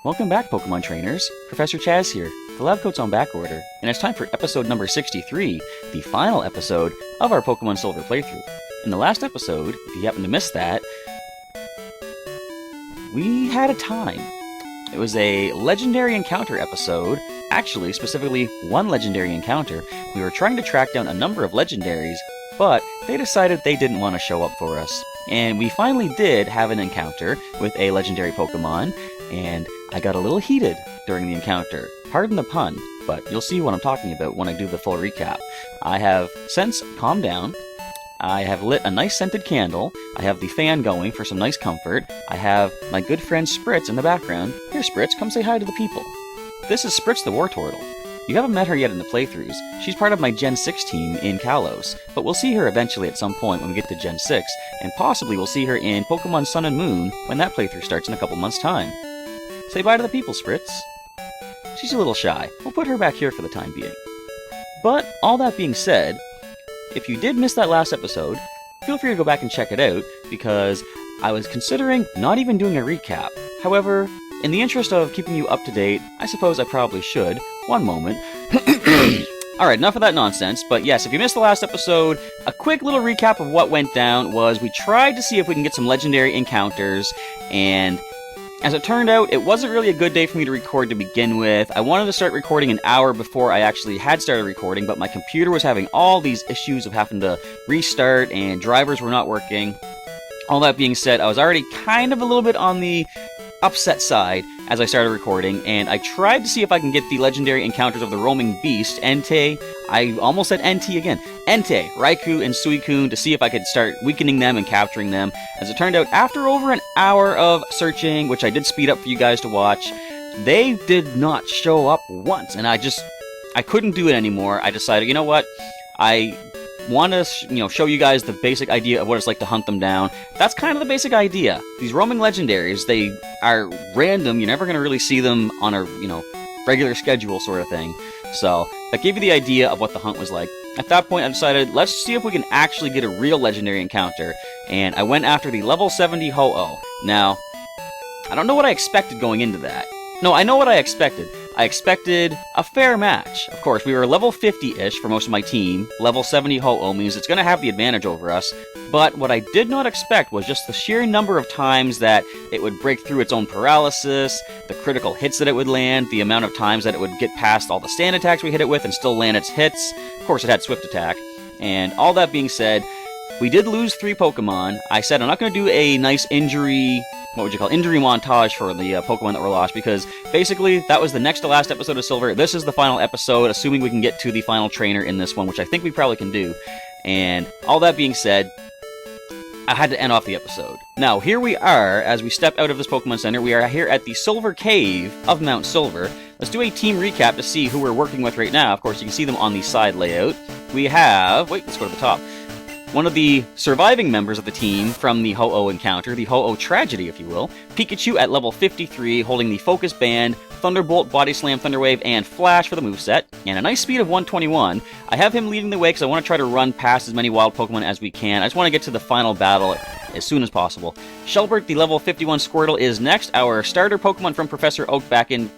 Welcome back, Pokemon Trainers. Professor Chaz here. The lab coat's on back order, and it's time for episode number 63, the final episode of our Pokemon Silver playthrough. In the last episode, if you happen to miss that, we had a time. It was a legendary encounter episode, actually, specifically one legendary encounter. We were trying to track down a number of legendaries, but they decided they didn't want to show up for us. And we finally did have an encounter with a legendary Pokemon, and I got a little heated during the encounter. Pardon the pun, but you'll see what I'm talking about when I do the full recap. I have since calmed down. I have lit a nice scented candle. I have the fan going for some nice comfort. I have my good friend Spritz in the background. Here, Spritz, come say hi to the people. This is Spritz the Wartortle. You haven't met her yet in the playthroughs. She's part of my Gen 6 team in Kalos, but we'll see her eventually at some point when we get to Gen 6, and possibly we'll see her in Pokemon Sun and Moon when that playthrough starts in a couple months' time. Say bye to the people, Spritz. She's a little shy. We'll put her back here for the time being. But, all that being said, if you did miss that last episode, feel free to go back and check it out, because I was considering not even doing a recap. However, in the interest of keeping you up to date, I suppose I probably should. One moment. Alright, enough of that nonsense, but yes, if you missed the last episode, a quick little recap of what went down was we tried to see if we can get some legendary encounters, and as it turned out, it wasn't really a good day for me to record to begin with. I wanted to start recording an hour before I actually had started recording, but my computer was having all these issues of having to restart, and drivers were not working. All that being said, I was already kind of a little bit on the upset side as I started recording, and I tried to see if I can get the legendary encounters of the roaming beast, Entei. I almost said NT again. Entei, Raikou, and Suicune to see if I could start weakening them and capturing them. As it turned out, after over an hour of searching, which I did speed up for you guys to watch, they did not show up once, and I couldn't do it anymore. I decided, you know what, I want to show you guys the basic idea of what it's like to hunt them down. That's kind of the basic idea. These roaming legendaries, they are random. You're never going to really see them on a regular schedule sort of thing. So that gave you the idea of what the hunt was like. At that point, I decided, let's see if we can actually get a real legendary encounter, and I went after the level 70 Ho-Oh. Now, I don't know what I expected going into that. No, I know what I expected. I expected a fair match. Of course, we were level 50-ish for most of my team. Level 70 Ho-Oh means it's going to have the advantage over us. But what I did not expect was just the sheer number of times that it would break through its own paralysis, the critical hits that it would land, the amount of times that it would get past all the stand attacks we hit it with and still land its hits. Of course, it had Swift Attack. And all that being said, we did lose 3 Pokemon. I said I'm not going to do a nice injury montage for the Pokemon that were lost, because basically that was the next to last episode of Silver. This is the final episode, assuming we can get to the final trainer in this one, which I think we probably can do. And all that being said, I had to end off the episode. Now, here we are, as we step out of this Pokemon Center. We are here at the Silver Cave of Mount Silver. Let's do a team recap to see who we're working with right now. Of course, you can see them on the side layout. We have... Wait, let's go to the top. One of the surviving members of the team from the Ho-Oh encounter, the Ho-Oh tragedy, if you will, Pikachu at level 53, holding the Focus Band, Thunderbolt, Body Slam, Thunderwave, and Flash for the moveset, and a nice speed of 121. I have him leading the way because I want to try to run past as many wild Pokemon as we can. I just want to get to the final battle as soon as possible. Shelbert, the level 51 Squirtle, is next, our starter Pokemon from Professor Oak back in...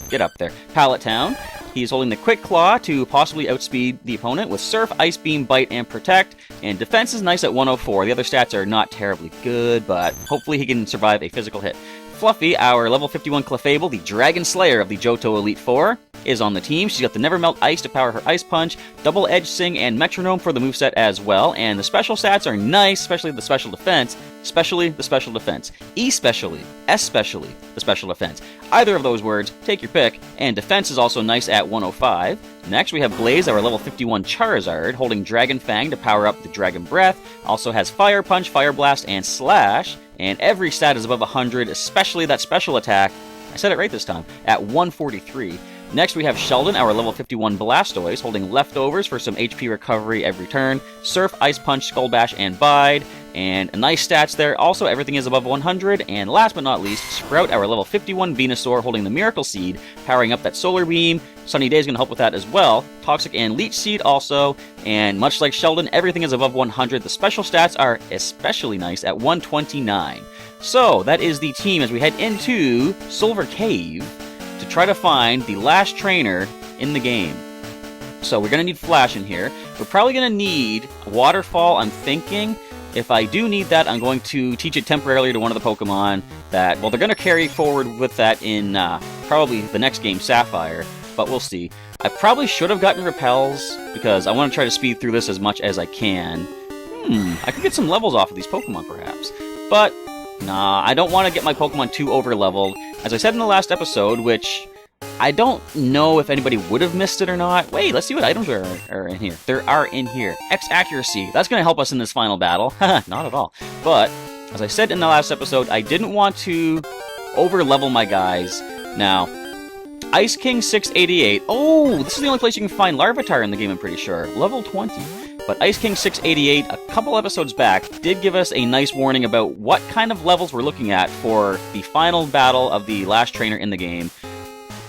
Get up there. Pallet Town. He's holding the Quick Claw to possibly outspeed the opponent with Surf, Ice Beam, Bite, and Protect. And defense is nice at 104. The other stats are not terribly good, but hopefully he can survive a physical hit. Fluffy, our level 51 Clefable, the Dragon Slayer of the Johto Elite Four, is on the team. She's got the Never Melt Ice to power her Ice Punch, Double Edge Sing, and Metronome for the moveset as well. And the special stats are nice, especially the special defense. Especially the special defense. Especially. Especially the special defense. Either of those words, take your pick. And defense is also nice at 105. Next, we have Blaze, our level 51 Charizard, holding Dragon Fang to power up the Dragon Breath. Also has Fire Punch, Fire Blast, and Slash. And every stat is above 100, especially that special attack. I said it right this time, at 143. Next, we have Sheldon, our level 51 Blastoise, holding Leftovers for some HP recovery every turn, Surf, Ice Punch, Skull Bash, and Bide, and nice stats there. Also, everything is above 100, and last but not least, Sprout, our level 51 Venusaur, holding the Miracle Seed, powering up that Solar Beam. Sunny Day is going to help with that as well. Toxic and Leech Seed also, and much like Sheldon, everything is above 100. The special stats are especially nice at 129. So, that is the team as we head into Silver Cave to try to find the last trainer in the game. So, we're going to need Flash in here. We're probably going to need Waterfall, I'm thinking. If I do need that, I'm going to teach it temporarily to one of the Pokemon that, well, they're going to carry forward with that in probably the next game, Sapphire, but we'll see. I probably should have gotten Repels, because I want to try to speed through this as much as I can. I could get some levels off of these Pokemon, perhaps. But, nah, I don't want to get my Pokemon too over-leveled. As I said in the last episode, which I don't know if anybody would have missed it or not. Wait, let's see what items are in here. There are in here. X accuracy. That's going to help us in this final battle. Not at all. But, as I said in the last episode, I didn't want to over-level my guys. Now, Ice King 688. Oh, this is the only place you can find Larvitar in the game, I'm pretty sure. Level 20. But Ice King 688, a couple episodes back, did give us a nice warning about what kind of levels we're looking at for the final battle of the last trainer in the game.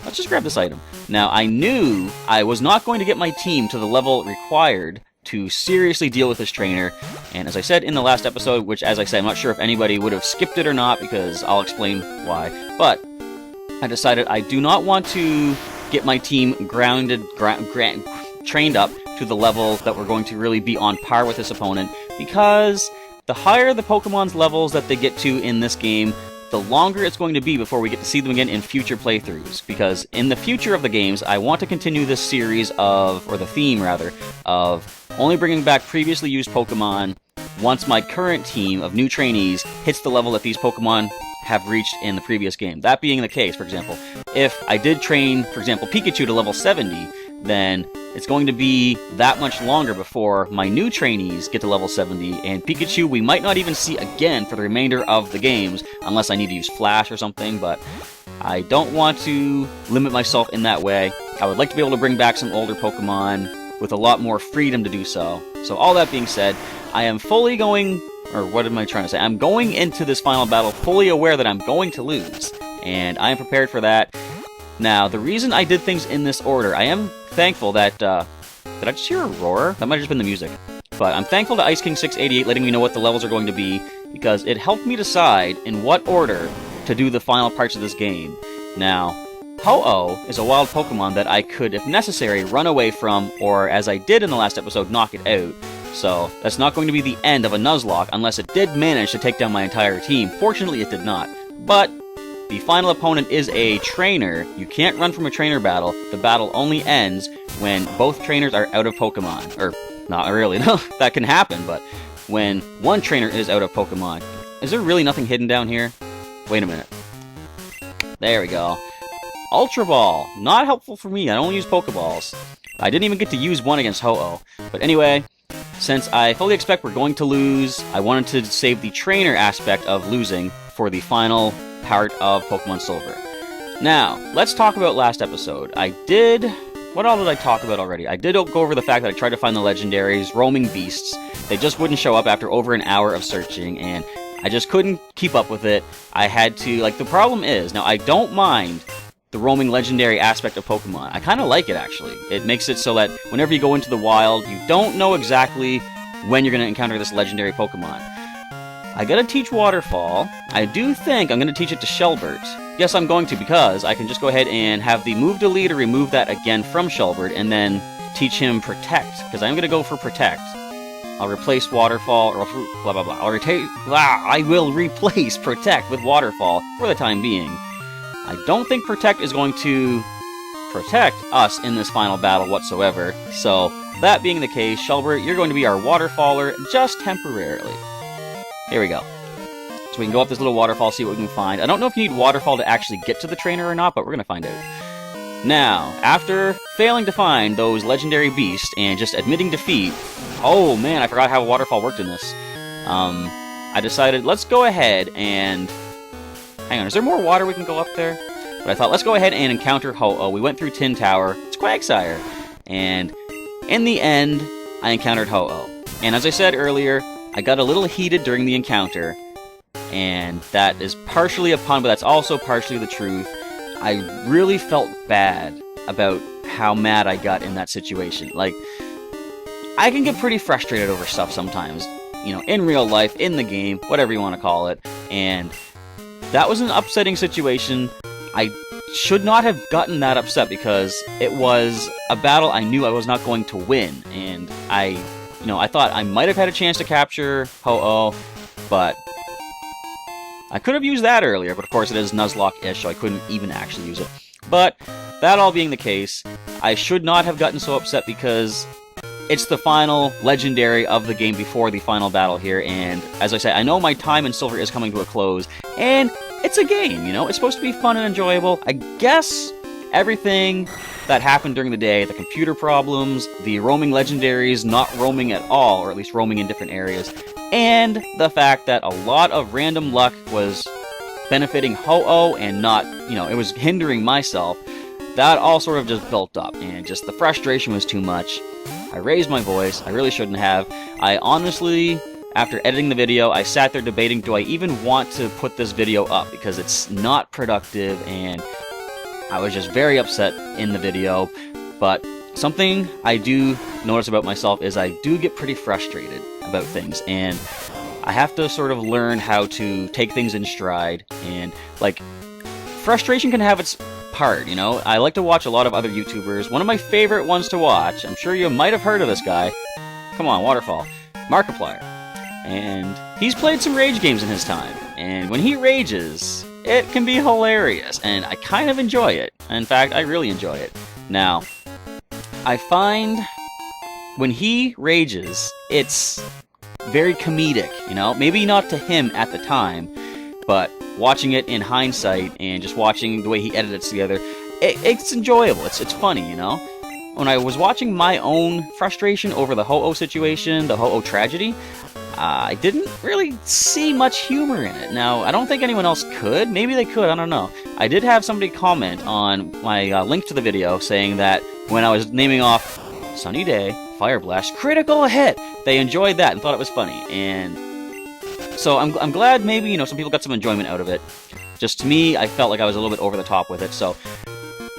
Let's just grab this item. Now, I knew I was not going to get my team to the level required to seriously deal with this trainer, and as I said in the last episode, which, as I said, I'm not sure if anybody would have skipped it or not, because I'll explain why, but I decided I do not want to get my team trained up to the level that we're going to really be on par with this opponent, because the higher the Pokemon's levels that they get to in this game, the longer it's going to be before we get to see them again in future playthroughs. Because in the future of the games, I want to continue this series of, or the theme rather, of only bringing back previously used Pokemon once my current team of new trainees hits the level that these Pokemon have reached in the previous game. That being the case, for example, if I did train, for example, Pikachu to level 70, then it's going to be that much longer before my new trainees get to level 70, and Pikachu we might not even see again for the remainder of the games, unless I need to use Flash or something, but I don't want to limit myself in that way. I would like to be able to bring back some older Pokemon with a lot more freedom to do so. So all that being said, I am fully going, or what am I trying to say? I'm going into this final battle fully aware that I'm going to lose, and I am prepared for that. Now, the reason I did things in this order, I am thankful that, did I just hear a roar? That might have just been the music. But I'm thankful to Ice King 688 letting me know what the levels are going to be, because it helped me decide in what order to do the final parts of this game. Now, Ho-Oh is a wild Pokemon that I could, if necessary, run away from, or as I did in the last episode, knock it out. So, that's not going to be the end of a Nuzlocke unless it did manage to take down my entire team. Fortunately, it did not. But the final opponent is a trainer. You can't run from a trainer battle. The battle only ends when both trainers are out of Pokemon. Or, not really, no, that can happen, but when one trainer is out of Pokemon. Is there really nothing hidden down here? Wait a minute. There we go. Ultra Ball. Not helpful for me. I don't use Pokeballs. I didn't even get to use one against Ho-Oh. But anyway, since I fully expect we're going to lose, I wanted to save the trainer aspect of losing for the final part of Pokemon Silver. Now, let's talk about last episode. What all did I talk about already? I did go over the fact that I tried to find the legendaries, roaming beasts. They just wouldn't show up after over an hour of searching, and I just couldn't keep up with it. I had to, the problem is, now I don't mind the roaming legendary aspect of Pokemon. I kind of like it, actually. It makes it so that whenever you go into the wild, you don't know exactly when you're going to encounter this legendary Pokemon. I gotta teach Waterfall. I do think I'm gonna teach it to Shelbert. Yes, I'm going to, because I can just go ahead and have the move delete or remove that again from Shelbert, and then teach him Protect, because I'm gonna go for Protect. I'll replace Waterfall, or blah blah blah. I will replace Protect with Waterfall for the time being. I don't think Protect is going to protect us in this final battle whatsoever, so that being the case, Shelbert, you're going to be our Waterfaller just temporarily. Here we go. So we can go up this little waterfall, see what we can find. I don't know if you need Waterfall to actually get to the trainer or not, but we're going to find out. Now, after failing to find those legendary beasts and just admitting defeat... Oh man, I forgot how Waterfall worked in this. I decided, let's go ahead and... Hang on, is there more water we can go up there? But I thought, let's go ahead and encounter Ho-Oh. We went through Tin Tower. It's Quagsire. And in the end, I encountered Ho-Oh. And as I said earlier, I got a little heated during the encounter, and that is partially a pun, but that's also partially the truth. I really felt bad about how mad I got in that situation. I can get pretty frustrated over stuff sometimes, in real life, in the game, whatever you want to call it, and that was an upsetting situation. I should not have gotten that upset because it was a battle I knew I was not going to win, and I thought I might have had a chance to capture Ho-Oh, but I could have used that earlier, but of course it is Nuzlocke-ish, so I couldn't even actually use it. But that all being the case, I should not have gotten so upset because it's the final legendary of the game before the final battle here, and as I say, I know my time in Silver is coming to a close, and it's a game, it's supposed to be fun and enjoyable. I guess everything that happened during the day, the computer problems, the roaming legendaries not roaming at all, or at least roaming in different areas, and the fact that a lot of random luck was benefiting Ho-Oh and not, it was hindering myself, that all sort of just built up, and just the frustration was too much. I raised my voice, I really shouldn't have. I honestly, after editing the video, I sat there debating, do I even want to put this video up, because it's not productive, and I was just very upset in the video. But something I do notice about myself is I do get pretty frustrated about things, and I have to sort of learn how to take things in stride, and, frustration can have its part, I like to watch a lot of other YouTubers. One of my favorite ones to watch, I'm sure you might have heard of this guy, come on, Waterfall, Markiplier. And he's played some rage games in his time, and when he rages, it can be hilarious, and I kind of enjoy it. In fact, I really enjoy it. Now, I find when he rages, it's very comedic, maybe not to him at the time, but watching it in hindsight and just watching the way he edited it together, it's enjoyable, it's funny, When I was watching my own frustration over the Ho-Oh situation, the Ho-Oh tragedy, I didn't really see much humor in it. Now, I don't think anyone else could. Maybe they could, I don't know. I did have somebody comment on my link to the video saying that when I was naming off Sunny Day, Fire Blast, Critical Hit, they enjoyed that and thought it was funny. And so I'm glad maybe, some people got some enjoyment out of it. Just to me, I felt like I was a little bit over the top with it. So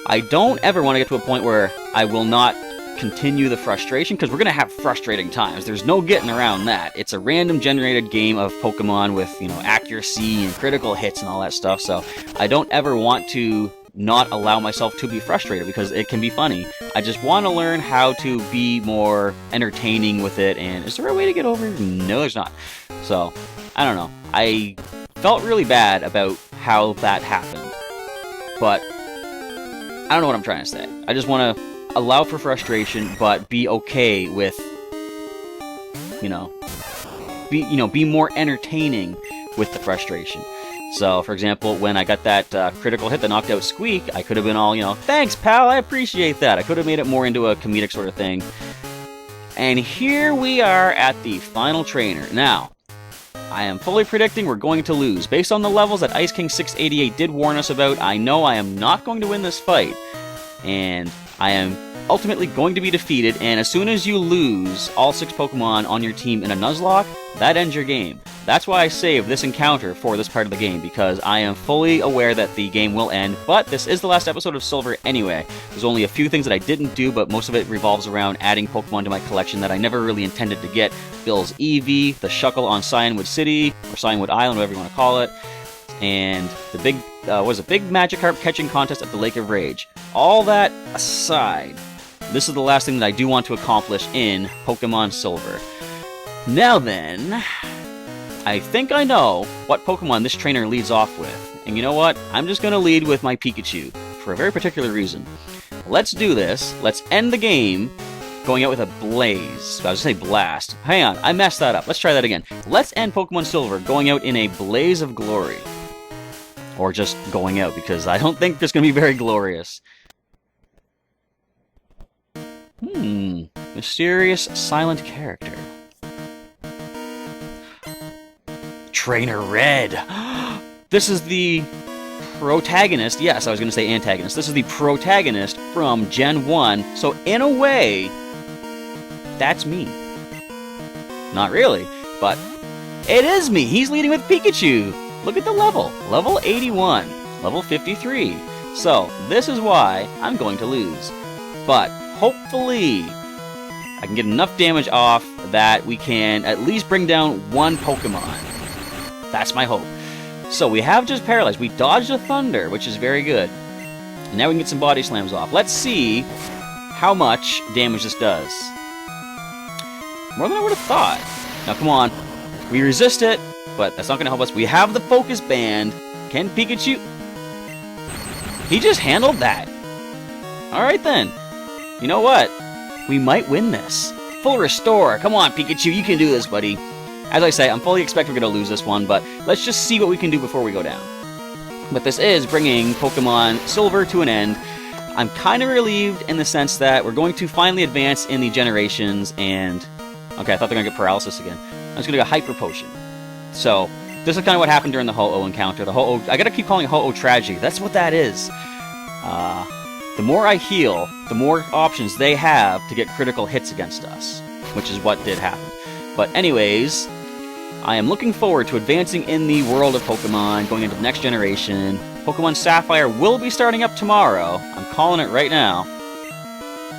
I don't ever want to get to a point where I will not continue the frustration, because we're going to have frustrating times. There's no getting around that. It's a random generated game of Pokemon with, accuracy and critical hits and all that stuff, so I don't ever want to not allow myself to be frustrated, because it can be funny. I just want to learn how to be more entertaining with it, and is there a way to get over it? No, there's not. So, I don't know. I felt really bad about how that happened, but I don't know what I'm trying to say. I just want to allow for frustration, but be okay with, be more entertaining with the frustration. So, for example, when I got that critical hit that knocked out Squeak, I could have been all, thanks, pal, I appreciate that. I could have made it more into a comedic sort of thing. And here we are at the final trainer. Now, I am fully predicting we're going to lose. Based on the levels that Ice King 688 did warn us about, I know I am not going to win this fight. And I am ultimately going to be defeated, and as soon as you lose all 6 Pokemon on your team in a Nuzlocke, that ends your game. That's why I saved this encounter for this part of the game, because I am fully aware that the game will end, but this is the last episode of Silver anyway. There's only a few things that I didn't do, but most of it revolves around adding Pokemon to my collection that I never really intended to get. Bill's Eevee, the Shuckle on Cyanwood City, or Cyanwood Island, whatever you want to call it, and the big, big Magikarp catching contest at the Lake of Rage. All that aside, this is the last thing that I do want to accomplish in Pokemon Silver. Now then, I think I know what Pokemon this trainer leads off with. And you know what? I'm just going to lead with my Pikachu, for a very particular reason. Let's do this. Let's end the game going out with a Blaze. I was going to say Blast. Hang on, I messed that up. Let's try that again. Let's end Pokemon Silver going out in a Blaze of Glory. Or just going out, because I don't think it's going to be very glorious. Mysterious silent character. Trainer Red. This is the protagonist. Yes, I was going to say antagonist. This is the protagonist from Gen 1. So in a way, that's me. Not really, but it is me. He's leading with Pikachu. Look at the level. Level 81. Level 53. So this is why I'm going to lose. But hopefully I can get enough damage off that we can at least bring down one Pokemon. That's my hope. So we have just paralyzed. We dodged a thunder, which is very good. And now we can get some body slams off. Let's see how much damage this does. More than I would have thought. Now, come on. We resist it, but that's not going to help us. We have the focus band. Can Pikachu... He just handled that. Alright then. You know what? We might win this. Full restore. Come on, Pikachu. You can do this, buddy. As I say, I'm fully expecting we're going to lose this one, but let's just see what we can do before we go down. But this is bringing Pokemon Silver to an end. I'm kind of relieved in the sense that we're going to finally advance in the generations, and... Okay, I thought they were going to get Paralysis again. I'm just going to go Hyper Potion. So, this is kind of what happened during the Ho-Oh encounter. The Ho-Oh... I gotta keep calling it Ho-Oh Tragedy. That's what that is. The more I heal, the more options they have to get critical hits against us. Which is what did happen. But anyways... I am looking forward to advancing in the world of Pokemon, going into the next generation. Pokemon Sapphire will be starting up tomorrow. I'm calling it right now.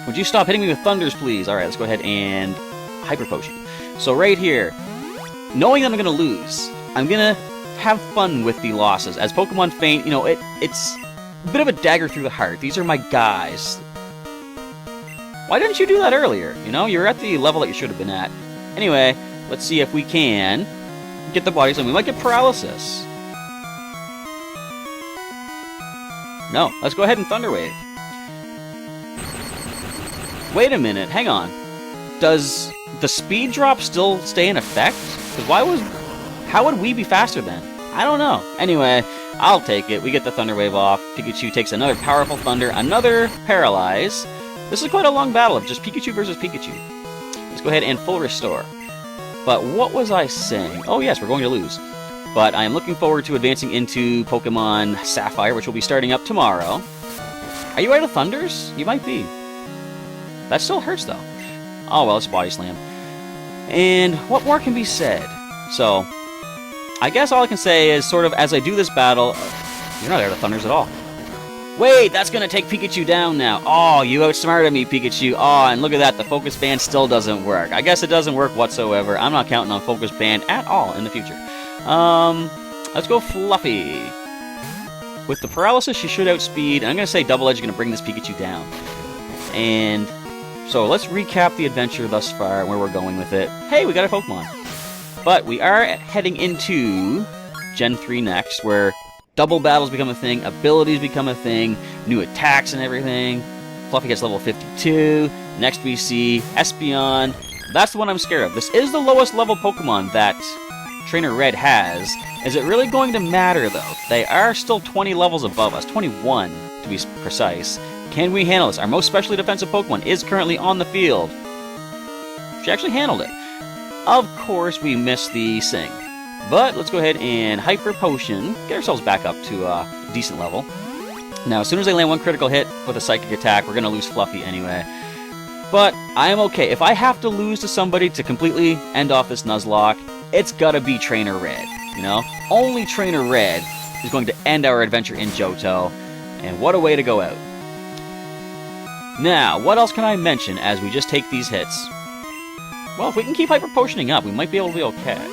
Would you stop hitting me with thunders, please? Alright, let's go ahead and Hyper Potion. So right here, knowing that I'm going to lose, I'm going to have fun with the losses. As Pokemon Faint, you know, it's a bit of a dagger through the heart. These are my guys. Why didn't you do that earlier? You know, you're at the level that you should have been at. Anyway... Let's see if we can get the body slam. We might get Paralysis. No, let's go ahead and Thunder Wave. Wait a minute, hang on. Does the speed drop still stay in effect? Because how would we be faster then? I don't know. Anyway, I'll take it. We get the Thunder Wave off. Pikachu takes another powerful Thunder, another Paralyze. This is quite a long battle of just Pikachu versus Pikachu. Let's go ahead and full restore. But what was I saying? Oh yes, we're going to lose. But I am looking forward to advancing into Pokemon Sapphire, which will be starting up tomorrow. Are you out of Thunders? You might be. That still hurts, though. Oh well, it's Body Slam. And what more can be said? So, I guess all I can say is, sort of, as I do this battle... You're not out of Thunders at all. Wait, that's going to take Pikachu down now. Oh, you outsmarted me, Pikachu. Oh, and look at that, the Focus Band still doesn't work. I guess it doesn't work whatsoever. I'm not counting on Focus Band at all in the future. Let's go Fluffy. With the Paralysis, she should outspeed. And I'm going to say Double Edge is going to bring this Pikachu down. And so let's recap the adventure thus far and where we're going with it. Hey, we got a Pokemon. But we are heading into Gen 3 next, where... double battles become a thing, abilities become a thing, new attacks and everything. Fluffy gets level 52. Next we see Espeon. That's the one I'm scared of. This is the lowest level Pokemon that Trainer Red has. Is it really going to matter, though? They are still 20 levels above us. 21, to be precise. Can we handle this? Our most specially defensive Pokemon is currently on the field. She actually handled it. Of course, we missed the Sing. But let's go ahead and Hyper Potion, get ourselves back up to a decent level. Now, as soon as I land one critical hit with a Psychic Attack, we're going to lose Fluffy anyway. But I am okay. If I have to lose to somebody to completely end off this Nuzlocke, it's got to be Trainer Red, you know? Only Trainer Red is going to end our adventure in Johto, and what a way to go out. Now, what else can I mention as we just take these hits? Well, if we can keep Hyper Potioning up, we might be able to be okay.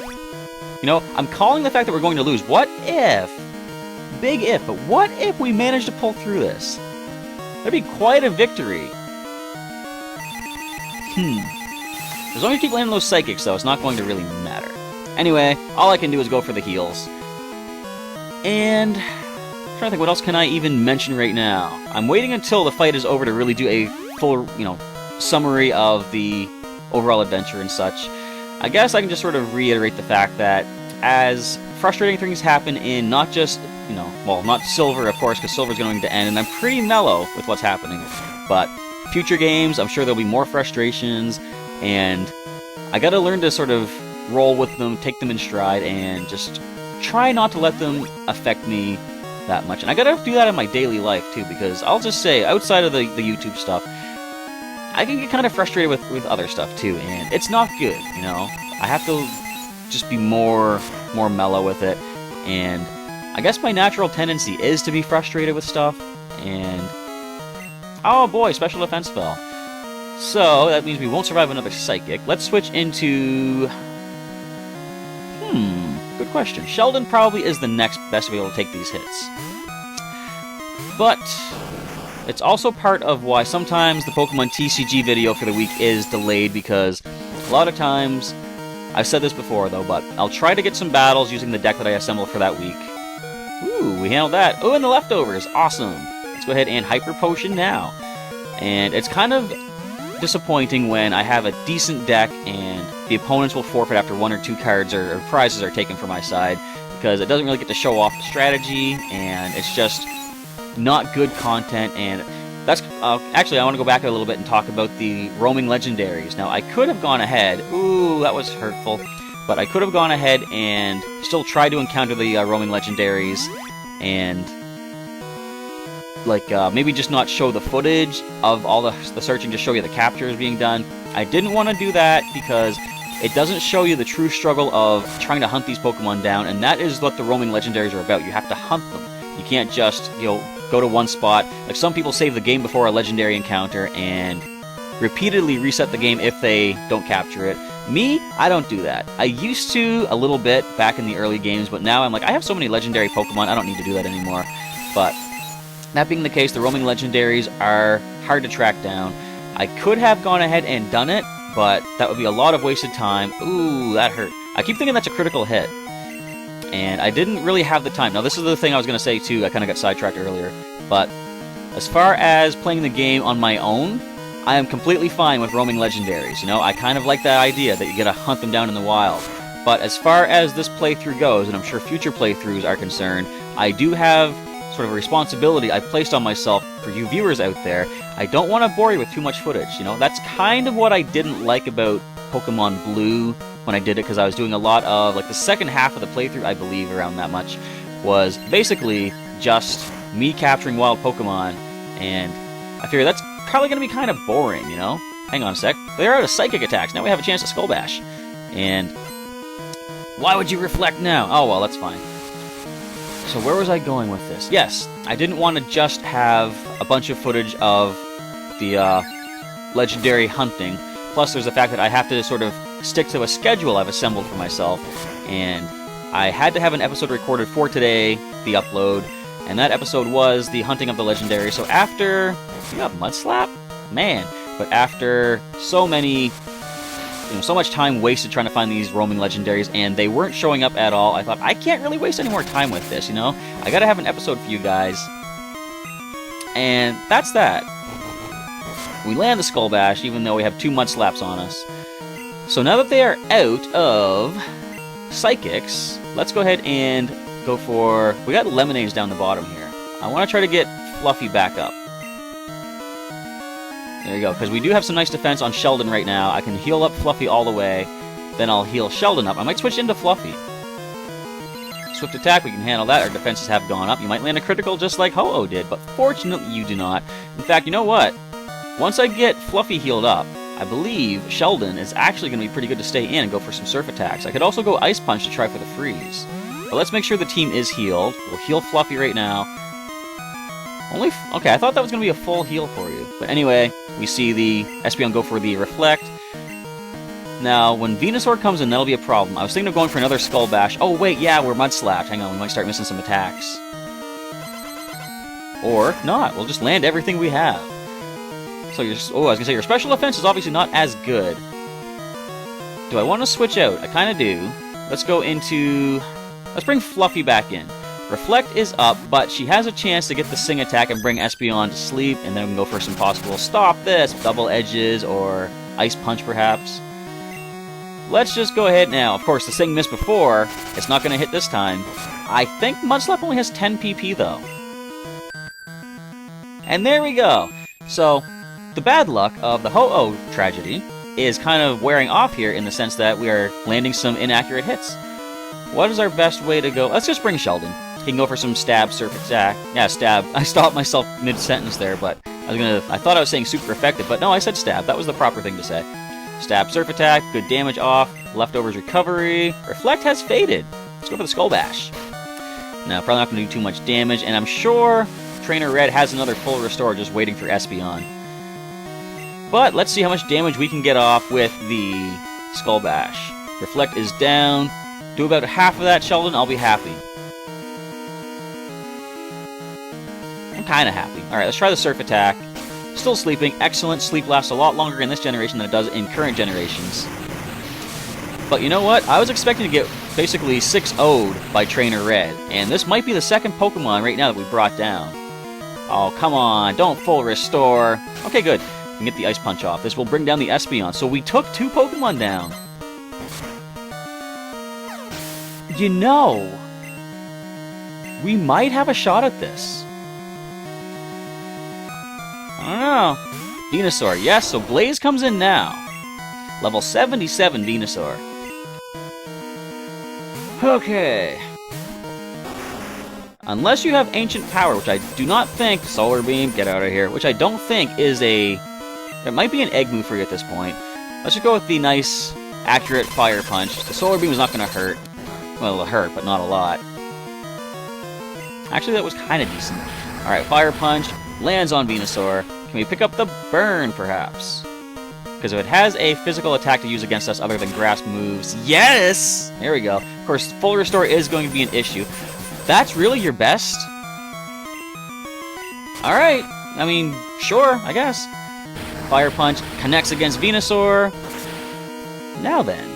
You know, I'm calling the fact that we're going to lose. What if, big if, but what if we manage to pull through this? That'd be quite a victory. As long as you keep landing those Psychics, though, it's not going to really matter. Anyway, all I can do is go for the heals. And I'm trying to think, what else can I even mention right now? I'm waiting until the fight is over to really do a full, you know, summary of the overall adventure and such. I guess I can just sort of reiterate the fact that as frustrating things happen in not just, you know, well, not Silver, of course, because Silver's going to end, and I'm pretty mellow with what's happening. But future games, I'm sure there'll be more frustrations, and I gotta learn to sort of roll with them, take them in stride, and just try not to let them affect me that much. And I gotta do that in my daily life, too, because I'll just say, outside of the YouTube stuff, I can get kind of frustrated with other stuff, too, and it's not good, you know? I have to just be more mellow with it, and I guess my natural tendency is to be frustrated with stuff, and... oh boy, special defense fell. So, that means we won't survive another Psychic. Let's switch into... good good question. Sheldon probably is the next best to be able to take these hits. But it's also part of why sometimes the Pokemon TCG video for the week is delayed, because a lot of times, I've said this before though, but I'll try to get some battles using the deck that I assembled for that week. Ooh, we handled that. Oh, and the leftovers. Awesome. Let's go ahead and Hyper Potion now. And it's kind of disappointing when I have a decent deck and the opponents will forfeit after 1 or 2 cards or prizes are taken from my side, because it doesn't really get to show off the strategy, and it's just not good content. And that's actually, I want to go back a little bit and talk about the roaming legendaries. Now, I could have gone ahead. Ooh, that was hurtful. But I could have gone ahead and still tried to encounter the roaming legendaries and like maybe just not show the footage of all the searching, just show you the captures being done. I didn't want to do that because it doesn't show you the true struggle of trying to hunt these Pokemon down, and that is what the roaming legendaries are about. You have to hunt them. You can't just, you know, go to one spot. Like, some people save the game before a legendary encounter and repeatedly reset the game if they don't capture it. Me, I don't do that. I used to a little bit back in the early games, but now I'm like, I have so many legendary Pokemon, I don't need to do that anymore. But that being the case, the roaming legendaries are hard to track down. I could have gone ahead and done it, but that would be a lot of wasted time. Ooh, that hurt. I keep thinking that's a critical hit, and I didn't really have the time. Now, this is the thing I was going to say too, I kind of got sidetracked earlier, but as far as playing the game on my own, I am completely fine with roaming legendaries. You know, I kind of like that idea that you get to hunt them down in the wild. But as far as this playthrough goes, and I'm sure future playthroughs are concerned, I do have sort of a responsibility I've placed on myself for you viewers out there. I don't want to bore you with too much footage. You know, that's kind of what I didn't like about Pokemon Blue when I did it, because I was doing a lot of, like, the second half of the playthrough, I believe, around that much, was basically just me capturing wild Pokemon, and I figure that's probably going to be kind of boring, you know? Hang on a sec. They're out of Psychic attacks. Now we have a chance to Skull Bash. And why would you reflect now? Oh, well, that's fine. So where was I going with this? Yes, I didn't want to just have a bunch of footage of the legendary hunting. Plus, there's the fact that I have to sort of stick to a schedule I've assembled for myself. And I had to have an episode recorded for today, the upload. And that episode was the hunting of the legendary. So after... You got Mudslap? Man. But after so many... You know, so much time wasted trying to find these roaming legendaries, and they weren't showing up at all, I thought, I can't really waste any more time with this, you know? I gotta have an episode for you guys. And that's that. We land the Skull Bash, even though we have 2 Mudslaps on us. So now that they are out of Psychics, let's go ahead and go for... We got Lemonades down the bottom here. I want to try to get Fluffy back up. There you go, because we do have some nice defense on Sheldon right now. I can heal up Fluffy all the way, then I'll heal Sheldon up. I might switch into Fluffy. Swift attack, we can handle that. Our defenses have gone up. You might land a critical just like Ho-Oh did, but fortunately you do not. In fact, you know what? Once I get Fluffy healed up, I believe Sheldon is actually going to be pretty good to stay in and go for some Surf attacks. I could also go Ice Punch to try for the freeze. But let's make sure the team is healed. We'll heal Fluffy right now. Okay, I thought that was going to be a full heal for you. But anyway, we see the Espeon go for the Reflect. Now, when Venusaur comes in, that'll be a problem. I was thinking of going for another Skull Bash. Oh, wait, yeah, we're Mudslapped. Hang on, we might start missing some attacks. Or not. We'll just land everything we have. So, I was going to say, your special defense is obviously not as good. Do I want to switch out? I kind of do. Let's go into... Let's bring Fluffy back in. Reflect is up, but she has a chance to get the Sing attack and bring Espeon to sleep, and then we can go for some possible stop this, double edges, or Ice Punch perhaps. Let's just go ahead now. Of course, the Sing missed before. It's not going to hit this time. I think Mudslap only has 10 PP though. And there we go. So, the bad luck of the Ho-Oh tragedy is kind of wearing off here in the sense that we are landing some inaccurate hits. What is our best way to go? Let's just bring Sheldon. He can go for some Stab, Surf attack. Yeah, Stab. I stopped myself mid-sentence there, but I thought I was saying super effective, but no, I said Stab. That was the proper thing to say. Stab, Surf attack, good damage off, leftovers recovery. Reflect has faded. Let's go for the Skull Bash. Now, probably not going to do too much damage, and I'm sure Trainer Red has another full restore just waiting for Espeon. But let's see how much damage we can get off with the Skull Bash. Reflect is down. Do about half of that, Sheldon, I'll be happy. I'm kind of happy. Alright, let's try the Surf Attack. Still sleeping. Excellent. Sleep lasts a lot longer in this generation than it does in current generations. But you know what? I was expecting to get basically 6-0'd by Trainer Red. And this might be the second Pokemon right now that we brought down. Oh, come on. Don't full restore. Okay, good. We can get the Ice Punch off. This will bring down the Espeon. So we took 2 Pokemon down. You know, we might have a shot at this. I don't know. Venusaur, yes, so Blaze comes in now. Level 77 Venusaur. Okay. Unless you have Ancient Power, which I do not think... Solar Beam, get out of here. Which I don't think is a... It might be an egg move for you at this point. Let's just go with the nice, accurate Fire Punch. The Solar Beam is not going to hurt. Well, it'll hurt, but not a lot. Actually, that was kind of decent. Alright, Fire Punch. Lands on Venusaur. Can we pick up the Burn, perhaps? Because if it has a physical attack to use against us other than grass moves... Yes! There we go. Of course, Full Restore is going to be an issue. That's really your best? Alright. I mean, sure, I guess. Fire Punch connects against Venusaur. Now then.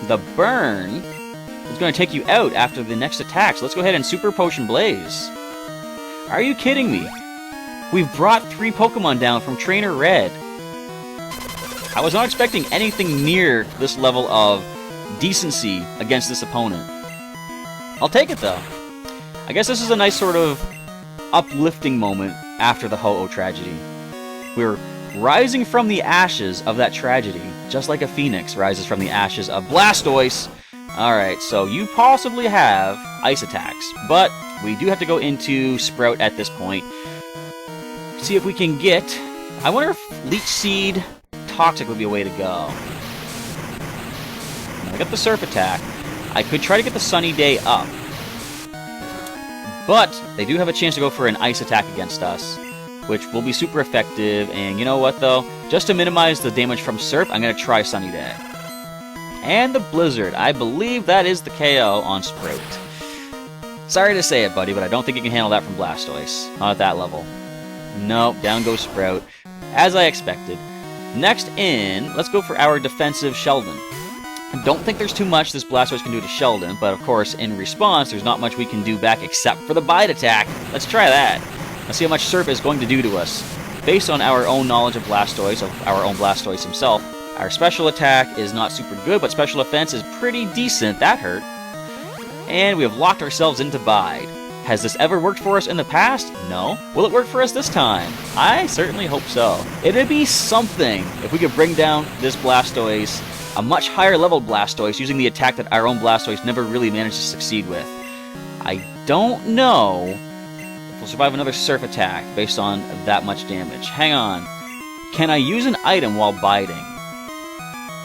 The Burn is going to take you out after the next attack. So let's go ahead and Super Potion Blaze. Are you kidding me? We've brought 3 Pokemon down from Trainer Red. I was not expecting anything near this level of decency against this opponent. I'll take it, though. I guess this is a nice sort of uplifting moment after the Ho-Oh tragedy. We're rising from the ashes of that tragedy, just like a phoenix rises from the ashes of Blastoise. Alright, so you possibly have ice attacks, but we do have to go into Sprout at this point. See if we can get... I wonder if Leech Seed Toxic would be a way to go. I got the Surf Attack. I could try to get the Sunny Day up. But they do have a chance to go for an Ice Attack against us, which will be super effective. And you know what, though? Just to minimize the damage from Surf, I'm going to try Sunny Day. And the Blizzard. I believe that is the KO on Sprout. Sorry to say it, buddy, but I don't think you can handle that from Blastoise. Not at that level. Nope, down goes Sprout. As I expected. Next in, let's go for our defensive Sheldon. I don't think there's too much this Blastoise can do to Sheldon, but of course, in response, there's not much we can do back except for the Bite Attack. Let's try that. Let's see how much Surf is going to do to us. Based on our own knowledge of Blastoise, of our own Blastoise himself, our special attack is not super good, but special offense is pretty decent. That hurt. And we have locked ourselves into Bide. Has this ever worked for us in the past? No. Will it work for us this time? I certainly hope so. It'd be something if we could bring down this Blastoise, a much higher level Blastoise, using the attack that our own Blastoise never really managed to succeed with. I don't know if we'll survive another Surf Attack based on that much damage. Hang on. Can I use an item while biding?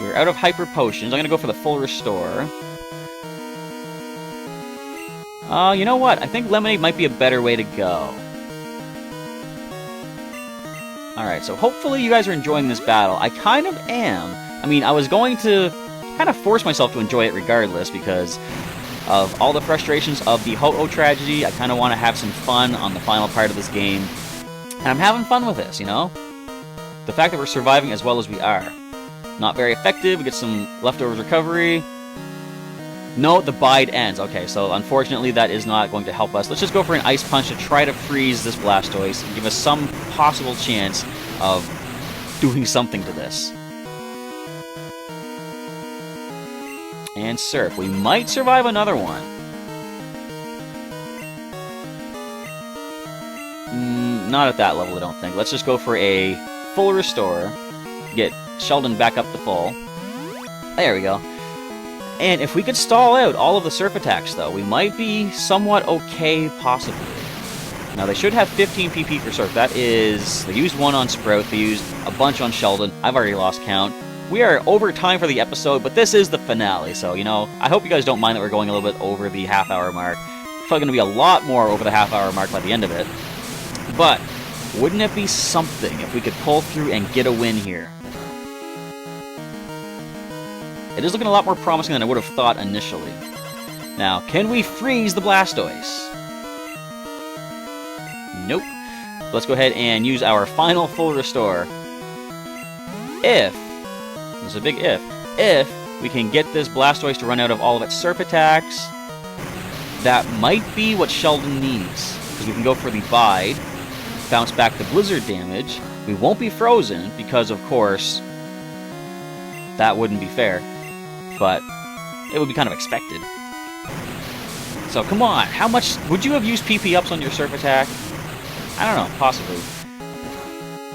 We're out of Hyper Potions. I'm going to go for the Full Restore. You know what? I think Lemonade might be a better way to go. Alright, so hopefully you guys are enjoying this battle. I kind of am. I mean, I was going to kind of force myself to enjoy it regardless because of all the frustrations of the Ho-Oh tragedy. I kind of want to have some fun on the final part of this game. And I'm having fun with this, you know? The fact that we're surviving as well as we are. Not very effective. We get some leftovers recovery. No, the Bide ends. Okay, so unfortunately that is not going to help us. Let's just go for an Ice Punch to try to freeze this Blastoise and give us some possible chance of doing something to this. And Surf. We might survive another one. Not at that level, I don't think. Let's just go for a Full Restore. Get Sheldon back up to full. There we go. And if we could stall out all of the Surf Attacks, though, we might be somewhat okay, possibly. Now, they should have 15 PP for Surf. That is... They used 1 on Sprout. They used a bunch on Sheldon. I've already lost count. We are over time for the episode, but this is the finale. So, you know, I hope you guys don't mind that we're going a little bit over the half-hour mark. It's probably going to be a lot more over the half-hour mark by the end of it. But, wouldn't it be something if we could pull through and get a win here? It is looking a lot more promising than I would have thought initially. Now, can we freeze the Blastoise? Nope. Let's go ahead and use our final full restore. If, this is a big if we can get this Blastoise to run out of all of its Surf attacks, that might be what Sheldon needs. Because we can go for the Bide, bounce back the Blizzard damage. We won't be frozen because, of course, that wouldn't be fair. But it would be kind of expected. So come on, how much would you have used PP ups on your Surf attack? I don't know, possibly.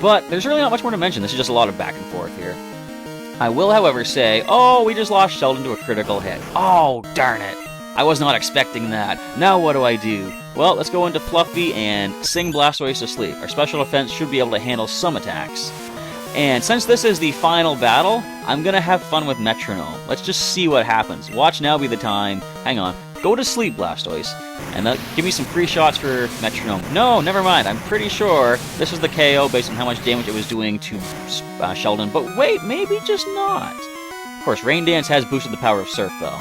But there's really not much more to mention. This is just a lot of back and forth here. I will, however, say, oh, we just lost Sheldon to a critical hit. Oh, darn it. I was not expecting that. Now what do I do? Well, let's go into Fluffy and sing Blastoise to sleep. Our special defense should be able to handle some attacks. And since this is the final battle, I'm going to have fun with Metronome. Let's just see what happens. Watch now be the time. Hang on. Go to sleep, Blastoise. And give me some free shots for Metronome. No, never mind. I'm pretty sure this is the KO based on how much damage it was doing to Sheldon. But wait, maybe just not. Of course, Rain Dance has boosted the power of Surf, though.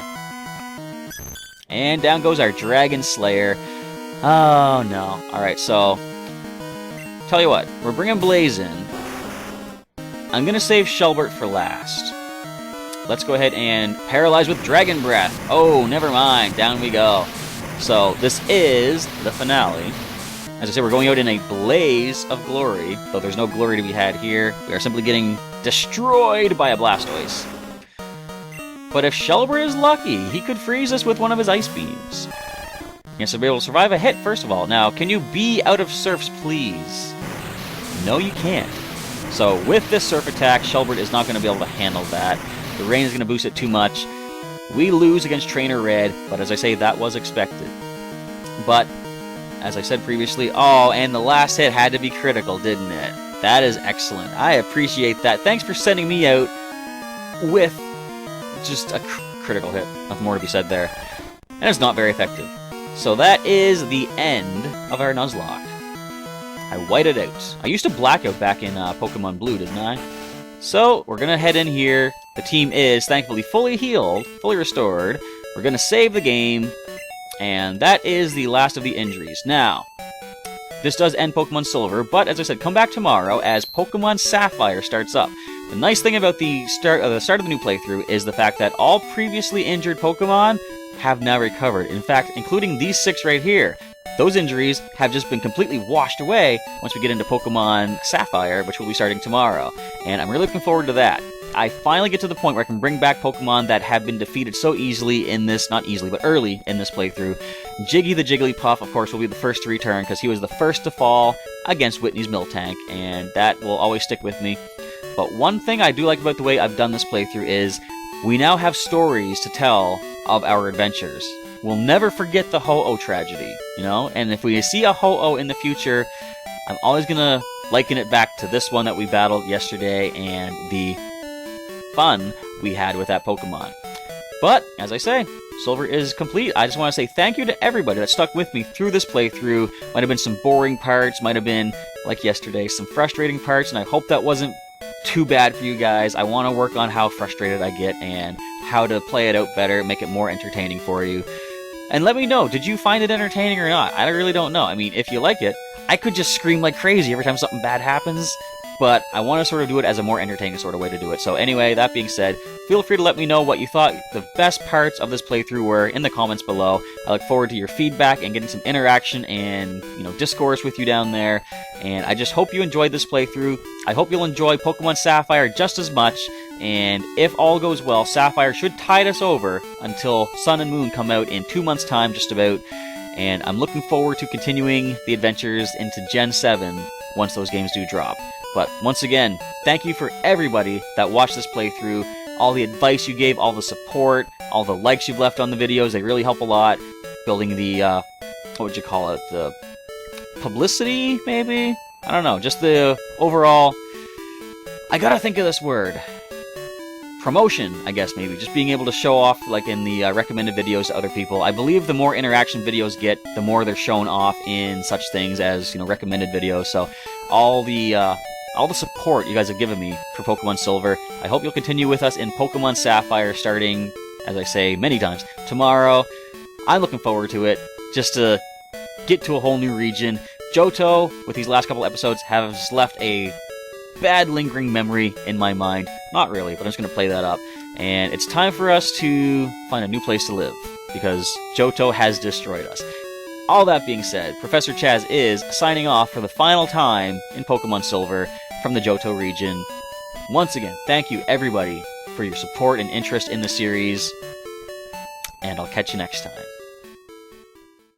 And down goes our Dragon Slayer. Oh, no. Alright, so... Tell you what. We're bringing Blaze in. I'm going to save Shelbert for last. Let's go ahead and paralyze with Dragon Breath. Oh, never mind. Down we go. So, this is the finale. As I said, we're going out in a blaze of glory, though there's no glory to be had here. We are simply getting destroyed by a Blastoise. But if Shelbert is lucky, he could freeze us with one of his Ice Beams. Yes, to be able to survive a hit, first of all. Now, can you be out of Surfs, please? No, you can't. So, with this Surf attack, Shelbert is not going to be able to handle that. The rain is going to boost it too much. We lose against Trainer Red, but as I say, that was expected. But, as I said previously, oh, and the last hit had to be critical, didn't it? That is excellent. I appreciate that. Thanks for sending me out with just a critical hit. Nothing more to be said there. And it's not very effective. So that is the end of our Nuzlocke. I whited out. I used to blackout back in Pokemon Blue, didn't I? So, we're going to head in here. The team is, thankfully, fully healed, fully restored. We're going to save the game. And that is the last of the injuries. Now, this does end Pokemon Silver, but as I said, come back tomorrow as Pokemon Sapphire starts up. The nice thing about the start of the new playthrough is the fact that all previously injured Pokemon have now recovered. In fact, including these 6 right here. Those injuries have just been completely washed away once we get into Pokemon Sapphire, which will be starting tomorrow. And I'm really looking forward to that. I finally get to the point where I can bring back Pokemon that have been defeated so easily in this, not easily, but early in this playthrough. Jiggy the Jigglypuff, of course, will be the first to return because he was the first to fall against Whitney's Miltank, and that will always stick with me. But one thing I do like about the way I've done this playthrough is we now have stories to tell of our adventures. We'll never forget the Ho-Oh tragedy, you know? And if we see a Ho-Oh in the future, I'm always gonna liken it back to this one that we battled yesterday and the fun we had with that Pokemon. But, as I say, Silver is complete. I just want to say thank you to everybody that stuck with me through this playthrough. Might have been some boring parts, might have been, like yesterday, some frustrating parts, and I hope that wasn't too bad for you guys. I want to work on how frustrated I get and how to play it out better, make it more entertaining for you. And let me know, did you find it entertaining or not? I really don't know. I mean, if you like it, I could just scream like crazy every time something bad happens, but I want to sort of do it as a more entertaining sort of way to do it. So anyway, that being said, feel free to let me know what you thought the best parts of this playthrough were in the comments below. I look forward to your feedback and getting some interaction and, discourse with you down there. And I just hope you enjoyed this playthrough. I hope you'll enjoy Pokemon Sapphire just as much. And if all goes well, Sapphire should tide us over until Sun and Moon come out in 2 months' time, just about. And I'm looking forward to continuing the adventures into Gen 7 once those games do drop. But once again, thank you for everybody that watched this playthrough. All the advice you gave, all the support, all the likes you've left on the videos, they really help a lot. Building the, what would you call it? The publicity, maybe? I don't know, just the overall... I gotta think of this word. Promotion, I guess, maybe. Just being able to show off, like, in the recommended videos to other people. I believe the more interaction videos get, the more they're shown off in such things as, recommended videos. So, all all the support you guys have given me for Pokemon Silver. I hope you'll continue with us in Pokemon Sapphire starting, as I say many times, tomorrow. I'm looking forward to it, just to get to a whole new region. Johto, with these last couple episodes, has left a bad lingering memory in my mind. Not really, but I'm just going to play that up. And it's time for us to find a new place to live, because Johto has destroyed us. All that being said, Professor Chaz is signing off for the final time in Pokemon Silver from the Johto region. Once again, thank you everybody for your support and interest in the series, and I'll catch you next time.